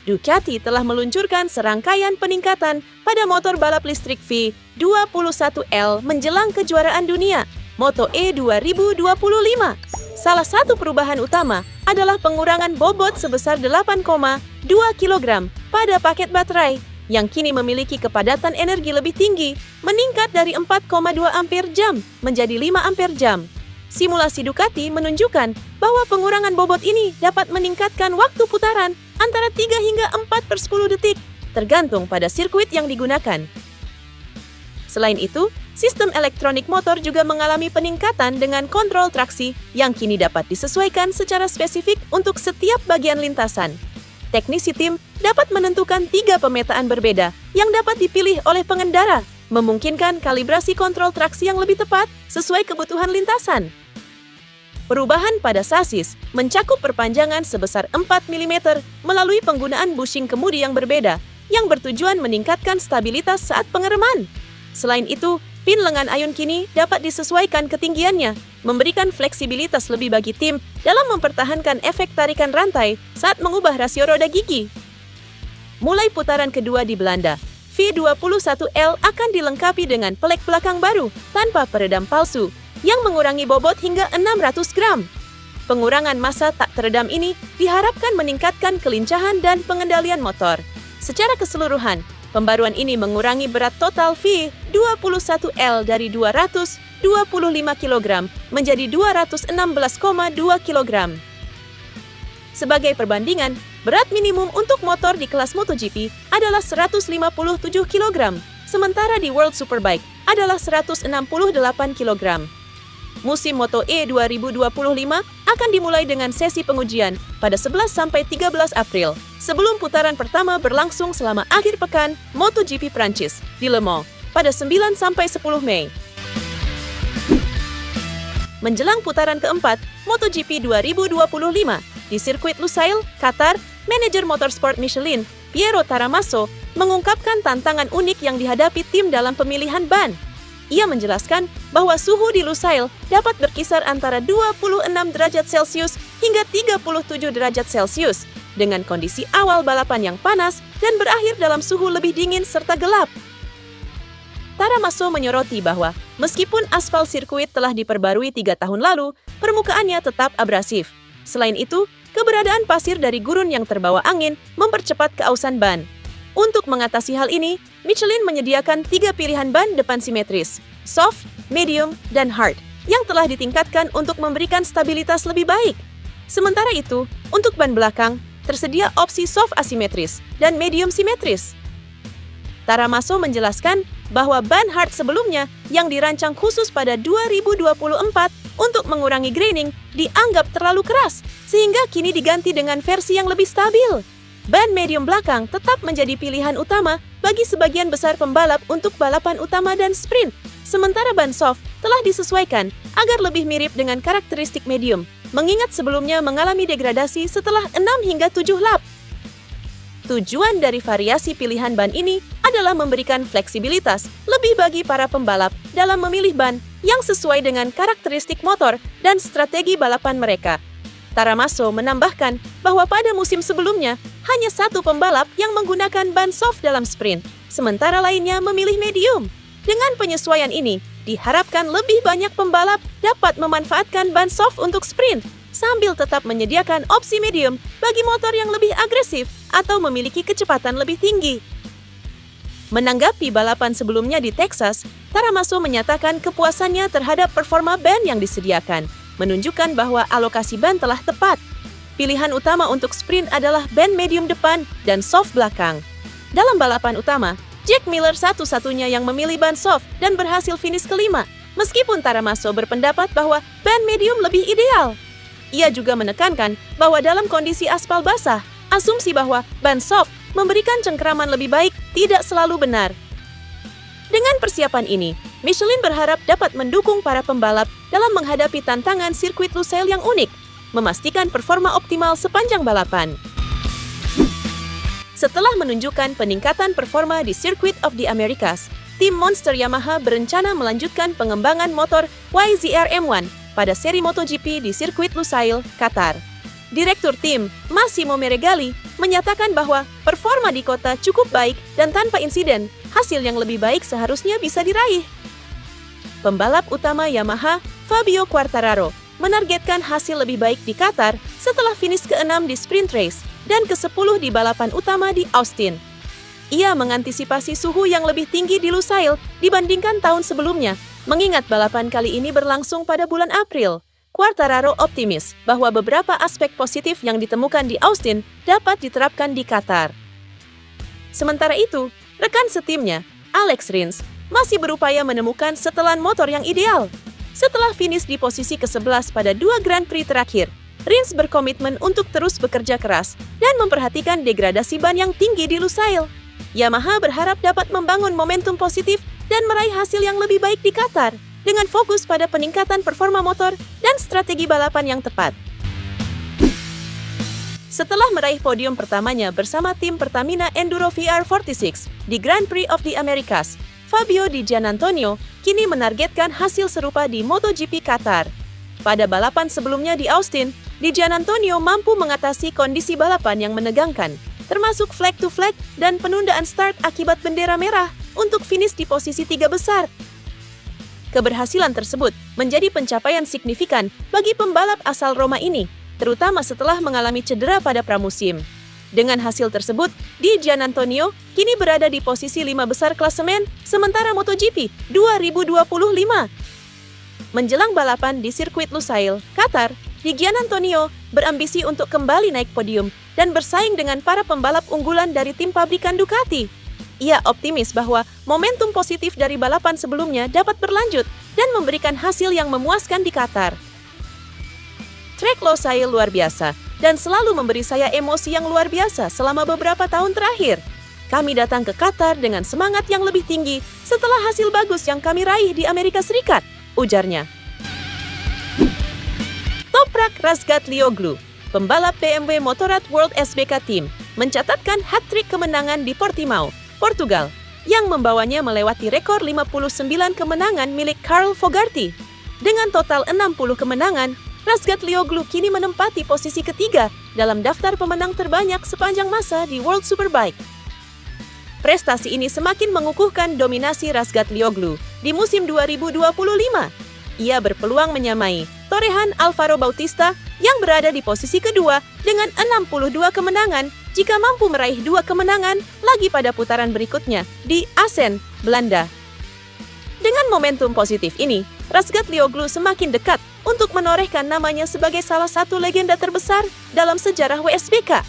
Ducati telah meluncurkan serangkaian peningkatan pada motor balap listrik V21L menjelang kejuaraan dunia Moto E 2025. Salah satu perubahan utama adalah pengurangan bobot sebesar 8,2 kg pada paket baterai yang kini memiliki kepadatan energi lebih tinggi, meningkat dari 4,2 ampere jam menjadi 5 ampere jam. Simulasi Ducati menunjukkan bahwa pengurangan bobot ini dapat meningkatkan waktu putaran antara 3 hingga 4/10 detik, tergantung pada sirkuit yang digunakan. Selain itu, sistem elektronik motor juga mengalami peningkatan dengan kontrol traksi yang kini dapat disesuaikan secara spesifik untuk setiap bagian lintasan. Teknisi tim dapat menentukan 3 pemetaan berbeda yang dapat dipilih oleh pengendara, memungkinkan kalibrasi kontrol traksi yang lebih tepat sesuai kebutuhan lintasan. Perubahan pada sasis mencakup perpanjangan sebesar 4 mm melalui penggunaan bushing kemudi yang berbeda, yang bertujuan meningkatkan stabilitas saat pengereman. Selain itu, pin lengan ayun kini dapat disesuaikan ketinggiannya, memberikan fleksibilitas lebih bagi tim dalam mempertahankan efek tarikan rantai saat mengubah rasio roda gigi. Mulai putaran kedua di Belanda, V21L akan dilengkapi dengan pelek belakang baru tanpa peredam palsu, yang mengurangi bobot hingga 600 gram. Pengurangan massa tak teredam ini diharapkan meningkatkan kelincahan dan pengendalian motor. Secara keseluruhan, pembaruan ini mengurangi berat total V21L dari 225 kg menjadi 216,2 kg. Sebagai perbandingan, berat minimum untuk motor di kelas MotoGP adalah 157 kg, sementara di World Superbike adalah 168 kg. Musim Moto E 2025 akan dimulai dengan sesi pengujian pada 11-13 April, sebelum putaran pertama berlangsung selama akhir pekan MotoGP Prancis di Le Mans pada 9-10 Mei. Menjelang putaran keempat MotoGP 2025 di sirkuit Lusail, Qatar, manajer motorsport Michelin, Piero Taramasso, mengungkapkan tantangan unik yang dihadapi tim dalam pemilihan ban. Ia menjelaskan bahwa suhu di Lusail dapat berkisar antara 26 derajat Celcius hingga 37 derajat Celcius, dengan kondisi awal balapan yang panas dan berakhir dalam suhu lebih dingin serta gelap. Taramasso menyoroti bahwa meskipun aspal sirkuit telah diperbarui 3 tahun lalu, permukaannya tetap abrasif. Selain itu, keberadaan pasir dari gurun yang terbawa angin mempercepat keausan ban. Untuk mengatasi hal ini, Michelin menyediakan 3 pilihan ban depan simetris, soft, medium, dan hard, yang telah ditingkatkan untuk memberikan stabilitas lebih baik. Sementara itu, untuk ban belakang, tersedia opsi soft asimetris dan medium simetris. Taramasso menjelaskan bahwa ban hard sebelumnya yang dirancang khusus pada 2024 untuk mengurangi graining dianggap terlalu keras, sehingga kini diganti dengan versi yang lebih stabil. Ban medium belakang tetap menjadi pilihan utama bagi sebagian besar pembalap untuk balapan utama dan sprint, sementara ban soft telah disesuaikan agar lebih mirip dengan karakteristik medium, mengingat sebelumnya mengalami degradasi setelah 6 hingga 7 lap. Tujuan dari variasi pilihan ban ini adalah memberikan fleksibilitas lebih bagi para pembalap dalam memilih ban yang sesuai dengan karakteristik motor dan strategi balapan mereka. Taramasso menambahkan bahwa pada musim sebelumnya, hanya 1 pembalap yang menggunakan ban soft dalam sprint, sementara lainnya memilih medium. Dengan penyesuaian ini, diharapkan lebih banyak pembalap dapat memanfaatkan ban soft untuk sprint, sambil tetap menyediakan opsi medium bagi motor yang lebih agresif atau memiliki kecepatan lebih tinggi. Menanggapi balapan sebelumnya di Texas, Taramasso menyatakan kepuasannya terhadap performa ban yang disediakan, menunjukkan bahwa alokasi ban telah tepat. Pilihan utama untuk sprint adalah ban medium depan dan soft belakang. Dalam balapan utama, Jack Miller satu-satunya yang memilih ban soft dan berhasil finish kelima, meskipun Taramasso berpendapat bahwa ban medium lebih ideal. Ia juga menekankan bahwa dalam kondisi aspal basah, asumsi bahwa ban soft memberikan cengkeraman lebih baik tidak selalu benar. Dengan persiapan ini, Michelin berharap dapat mendukung para pembalap dalam menghadapi tantangan sirkuit Lusail yang unik, memastikan performa optimal sepanjang balapan. Setelah menunjukkan peningkatan performa di Circuit of the Americas, tim Monster Yamaha berencana melanjutkan pengembangan motor YZR-M1 pada seri MotoGP di sirkuit Lusail, Qatar. Direktur tim, Massimo Meregali, menyatakan bahwa performa di kota cukup baik dan tanpa insiden, hasil yang lebih baik seharusnya bisa diraih. Pembalap utama Yamaha, Fabio Quartararo, menargetkan hasil lebih baik di Qatar setelah finish ke-6 di sprint race dan ke-10 di balapan utama di Austin. Ia mengantisipasi suhu yang lebih tinggi di Lusail dibandingkan tahun sebelumnya, mengingat balapan kali ini berlangsung pada bulan April. Quartararo optimis bahwa beberapa aspek positif yang ditemukan di Austin dapat diterapkan di Qatar. Sementara itu, rekan setimnya, Alex Rins, masih berupaya menemukan setelan motor yang ideal. Setelah finish di posisi ke-11 pada 2 Grand Prix terakhir, Rins berkomitmen untuk terus bekerja keras dan memperhatikan degradasi ban yang tinggi di Lusail. Yamaha berharap dapat membangun momentum positif dan meraih hasil yang lebih baik di Qatar dengan fokus pada peningkatan performa motor dan strategi balapan yang tepat. Setelah meraih podium pertamanya bersama tim Pertamina Enduro VR46 di Grand Prix of the Americas, Fabio Di Giannantonio kini menargetkan hasil serupa di MotoGP Qatar. Pada balapan sebelumnya di Austin, Di Giannantonio mampu mengatasi kondisi balapan yang menegangkan, termasuk flag to flag dan penundaan start akibat bendera merah untuk finish di posisi 3 besar. Keberhasilan tersebut menjadi pencapaian signifikan bagi pembalap asal Roma ini, terutama setelah mengalami cedera pada pramusim. Dengan hasil tersebut, Di Giannantonio kini berada di posisi 5 besar klasemen sementara MotoGP 2025. Menjelang balapan di sirkuit Lusail, Qatar, Di Giannantonio berambisi untuk kembali naik podium dan bersaing dengan para pembalap unggulan dari tim pabrikan Ducati. Ia optimis bahwa momentum positif dari balapan sebelumnya dapat berlanjut dan memberikan hasil yang memuaskan di Qatar. Trek Lusail luar biasa dan selalu memberi saya emosi yang luar biasa selama beberapa tahun terakhir. Kami datang ke Qatar dengan semangat yang lebih tinggi setelah hasil bagus yang kami raih di Amerika Serikat, ujarnya. Toprak Razgatlioglu, pembalap BMW Motorrad World SBK Team, mencatatkan hat-trick kemenangan di Portimao, Portugal, yang membawanya melewati rekor 59 kemenangan milik Carl Fogarty. Dengan total 60 kemenangan, Razgatlioglu kini menempati posisi ketiga dalam daftar pemenang terbanyak sepanjang masa di World Superbike. Prestasi ini semakin mengukuhkan dominasi Razgatlioglu di musim 2025. Ia berpeluang menyamai torehan Alvaro Bautista yang berada di posisi kedua dengan 62 kemenangan jika mampu meraih 2 kemenangan lagi pada putaran berikutnya di Assen, Belanda. Dengan momentum positif ini, Razgatlioglu semakin dekat untuk menorehkan namanya sebagai salah satu legenda terbesar dalam sejarah WSBK.